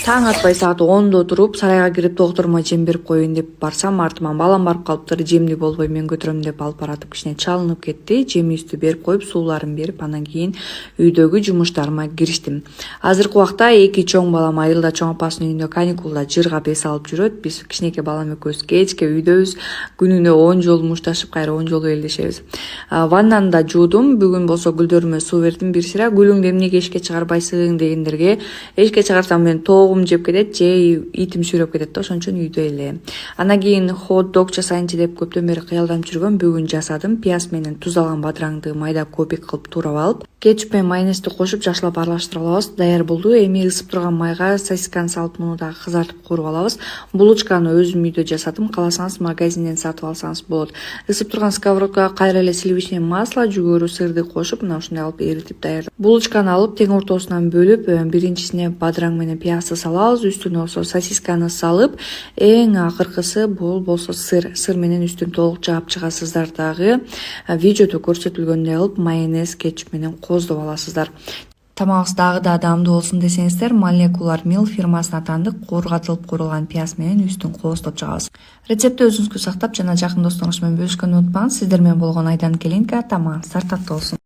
Таң атпай саат 10-да туруп, сарайга кирип доктурума жем берип коеюн деп барсам, артыман балам барып калыптыр. Жемди болбой мен көтөрөм деп алып баратып кичине чалынып кетти. Жем үстү берип коюп, сууларын берип, андан кийин үйдөгү жумуштарыма кириштим. Азыркы убакта эки чоң балам айылда чоң апасынын үйүндө каникулда жырга бес алып жүрөт. Биз кичинекей балам экөөбүз кечке үйдөбүз. Күнүнө 10 жолу мушташып, кайра 10 жолу элдешебиз. Ваннаны да жуудум. Бүгүн болсо гүлдөрүмө суу бердим. Бир сыра гүлүңдү эмнеге эшикке чыгарбайсың дегендерге, эшикке чыгарсам мен тоогум жеп кетет же итим сүйрөп кетет да, ошон үчүн үйдө эле. Андан кийин хот-дог жасайынчы деп көптөн бери кыялданып жүргөм. Бүгүн жасадым. Пияз менен туз алган бадыраңды майда кубик кылып туурап алып, кетчуп менен майонезди кошуп жакшылап аралаштырып алабыз. Даяр болду. Эми ысып турган майга сосисканы салып, муну да кызартып кууруп алабыз. Булочканы өзүм үйдө жасадым. Кааласаңыз магазинден сатып алсаңыз болот. Ысып турган сковородкага кайра эле сливочный масло, жүгөрү, сырды кошуп, мына ушундай алып эритип даярдап. Булочканы алып, тең ортосунан бөлүп, биринчисине бадыраң менен пиязды салабыз, үстүнө болсо сосисканы салып, эң акыркысы бул болсо сыр менен үстүн толук жаап чыгасыздар. Дагы видеодо көрсөтүлгөндөй кылып майонез, кетчуп менен коздоп аласыздар. Тамагыбыз дагы да даамдуу болсун десеңиздер, Molecular Meal фирмасына таандык куургатылып куурулган пияз менен үстүн кооздоп жагабыз. Рецептти өзүңүзгө сактап жана жакын досторуңуз менен бөлүшкөнгө унутпаңыз. Сиздер менен болгон Айдан Келинка, тамагыңыздар таттуу болсун.